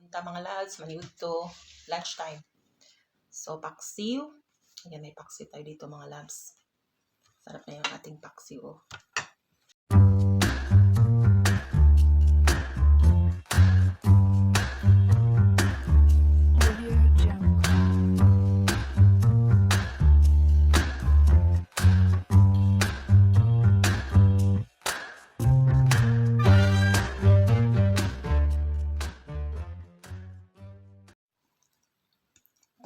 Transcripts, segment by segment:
Unta mga lads, maniud to lunchtime. So, paksiw. Ayan, may paksiw tayo dito mga lads. Sarap na yung ating paksiw. Oh.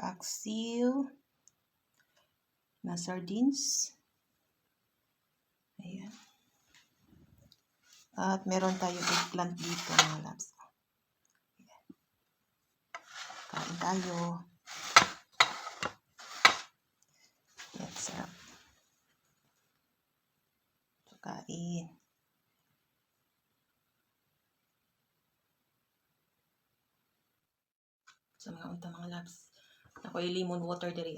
Paksiw na sardines. Ayan. At meron tayo eggplant dito mga labs. Ayan. Kain tayo. Ayan, sarap. So, kain. Sa mga unta mga labs. Ako yung lemon water diri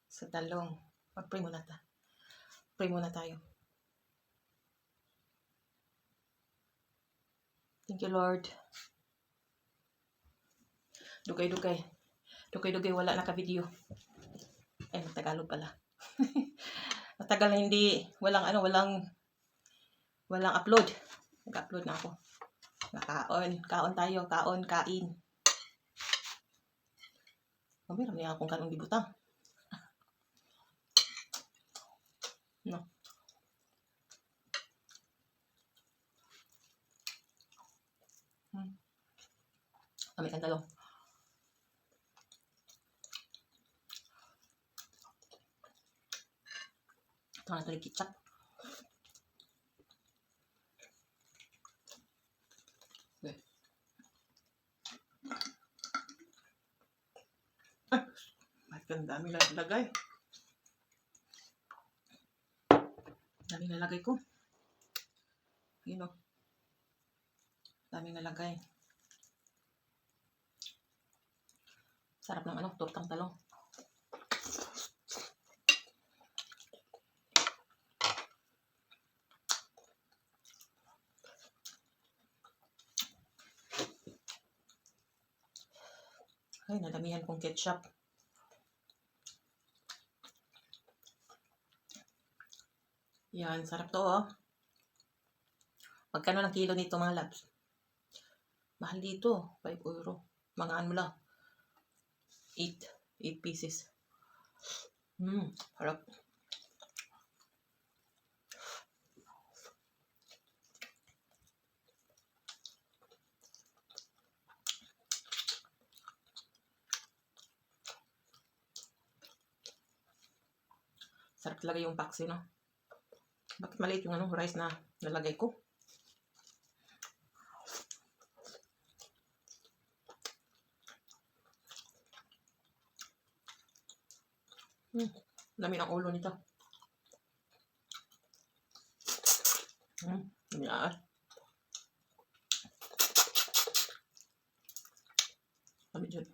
sa talong. Mag-pray muna ta. Pray muna tayo. Thank you, Lord. Dugay-dugay. Dugay-dugay, wala naka-video. Eh, Tagalog pala. Matagal na hindi, walang upload. Nag-upload na ako. Kaon tayo, kain. Meron niya akong kanong gibutang. No. Kami kan talong. Ito na ito yung ketchup. Okay. Ang dami nalagay. Dami nalagay ko. Yun o. Dami nalagay. Sarap ng tortang talong. Ay, nadamihan kong ketchup. Yan, sarap to oh. Magkano ng kilo nito mga labs? Mahal dito, 5 euro. Mga ano lang. 8 pieces. Harap. Sarap talaga yung paksi, no? Bakit maliit yung rice na nalagay ko? Dami ng ulo nito. Dami na. Dami dyan.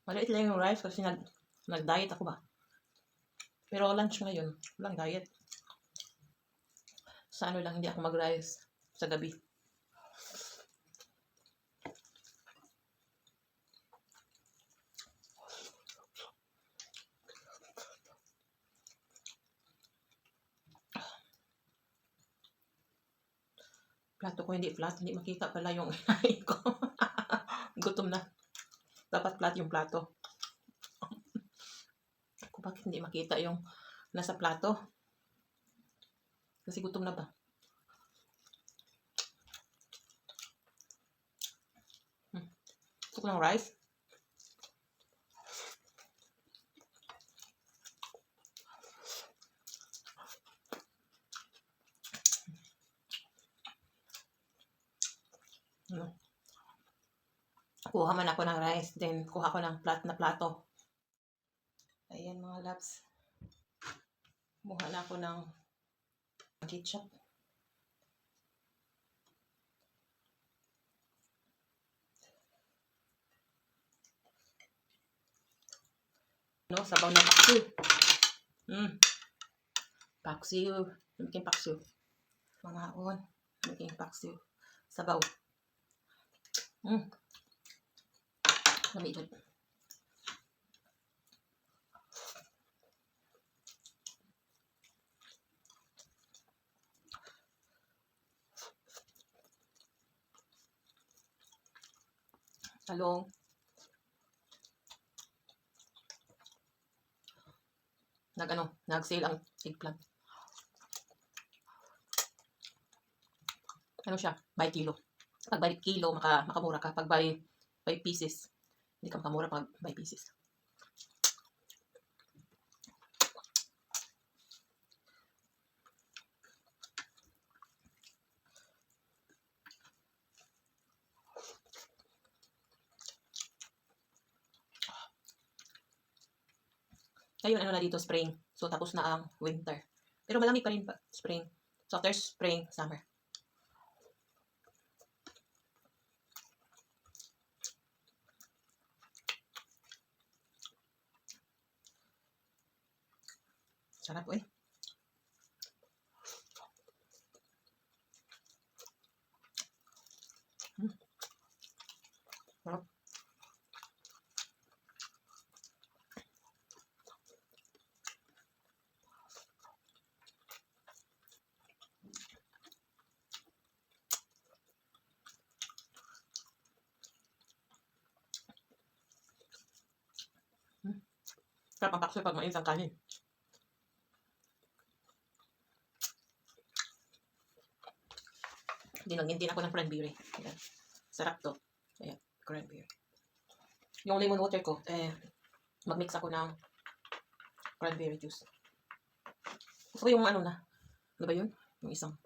Maliit lang yung rice kasi nag-diet ako ba. Pero lunch ngayon, walang diet. Sa ano lang, hindi ako mag-rice sa gabi. Plato ko hindi flat, hindi makita pala yung inahin ko. Gutom na. Dapat flat yung plato. Kung bakit hindi makita yung nasa plato? Kasi gutom na ba? Gusto ko ng rice. Kuha man ako ng rice, then kuha ko ng flat na plato. Ayan mga labs. Kumuha na ako ng ketchup. No, sabaw na paksiw. Paksiw. Bikin paksiw. Mangaon. Naging paksiw. Sabaw. Lami dyan. Talong. Nag-sale ang eggplant. Ano siya? By kilo. Pag by kilo, makamura ka. Pag by pieces, hindi ka makamura pag by pieces. Ngayon, ano na dito, spring. So, tapos na ang winter. Pero malamig pa rin pa, spring. So, after spring, summer. Sarap eh. Sarap. Sarap ang paksiw pag mainit ang kanin. Dinagin din ako ng cranberry. Ayan. Sarap to. Ayan, cranberry. Yung lemon water ko, mag-mix ako ng cranberry juice. Gusto ko yung ano ba yun? Yung isang.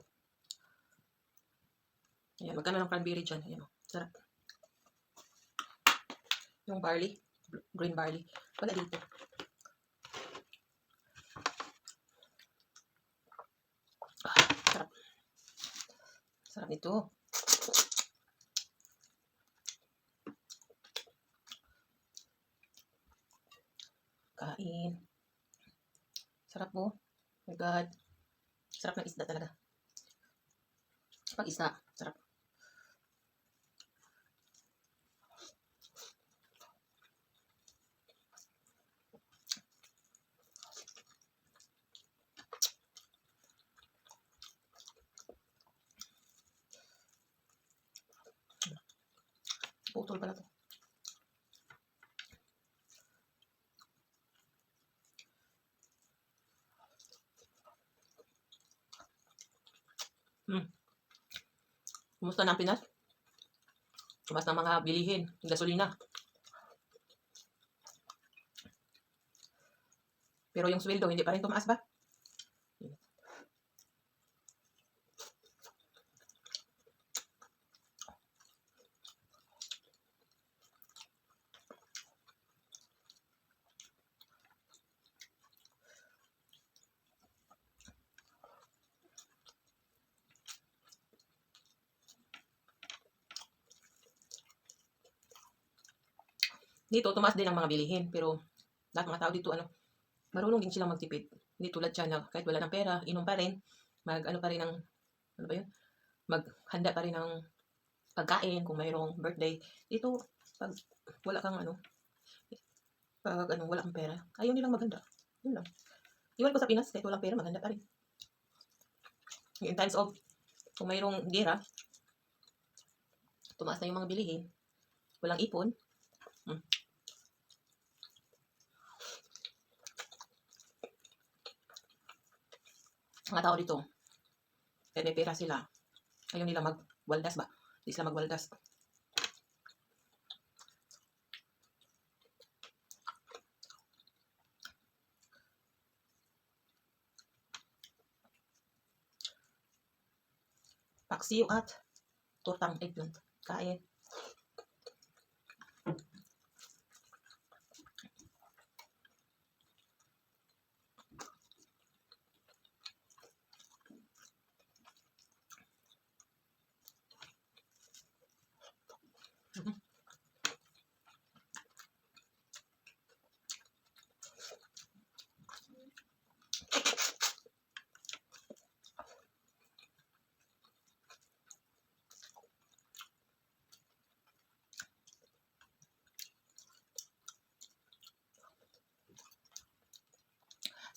Ayan, magkano ng cranberry dyan. Ayan, sarap. Yung barley, green barley. Wala dito. Sarap. Sarap nito. Kain. Sarap po. Oh my God. Sarap ng isda talaga. Pag isda, sarap. Putol pala to. Kumusta na ang Pinas? Tumas ng mga bilihin, gasolina. Pero yung sweldo, hindi pa rin tumaas ba? Dito, tumaas din ang mga bilihin. Pero lahat ng mga tao dito, marunong din silang magtipid. Hindi tulad siya na kahit wala ng pera, inom pa rin. Ano pa rin ng, ano ba yun? Maghanda pa rin ng pagkain kung mayroong birthday. Dito, pag wala kang wala kang pera, ayaw nilang maghanda. Yun lang. Iwan ko sa Pinas, kahit walang pera, maghanda pa rin. In times of, kung mayroong gera, tumaas na yung mga bilihin, walang ipon, mga tao dito, kahit may pera sila, ayaw nila magwaldas ba? Hindi sila magwaldas. Paksiw at tortang eggplant. Kain.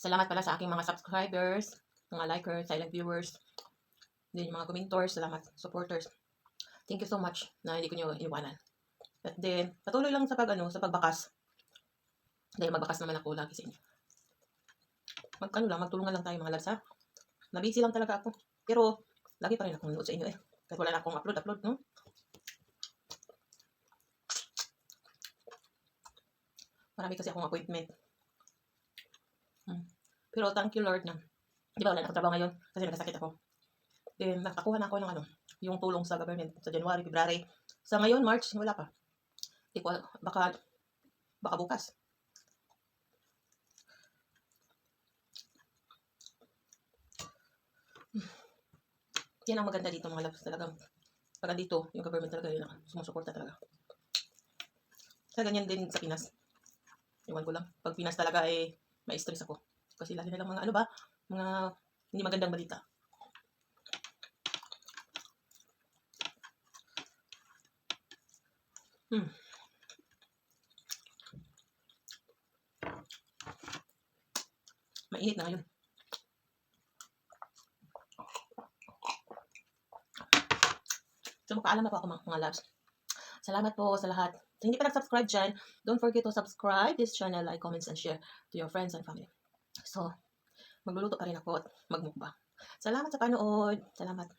Salamat pala sa aking mga subscribers, mga likers, silent viewers, din yung mga commentors, salamat, supporters. Thank you so much na hindi ko nyo iwanan. At then, patuloy lang sa sa pagbakas. Dahil magbakas naman ako lagi sa inyo. Magtulungan lang tayo mga lads ha. Nabisi lang talaga ako. Pero, lagi pa rin akong nanood sa inyo eh. Kahit wala na akong upload, no? Marami kasi akong appointment. Pero thank you Lord na. Di ba wala na akong trabaho ngayon kasi nagkasakit ako. Then, nakakuha na ako ng yung tulong sa government sa January, February. Sa ngayon, March, wala pa. Di ko, baka bukas. Yan ang maganda dito mga loves talagang. Pag dito, yung government talaga yun sumusuporta talaga. Sa ganyan din sa Pinas. Iwan ko lang. Pag Pinas talaga ma-stress ako. Kasi lagi na lang mga mga hindi magandang balita. Mainit na ngayon. So makaalam na po ako mga loves. Salamat po sa lahat. Sa hindi pa nag-subscribe dyan, don't forget to subscribe this channel, like, comments, and share to your friends and family. So, magluluto pa rin ako at magmukbang. Salamat sa panood. Salamat.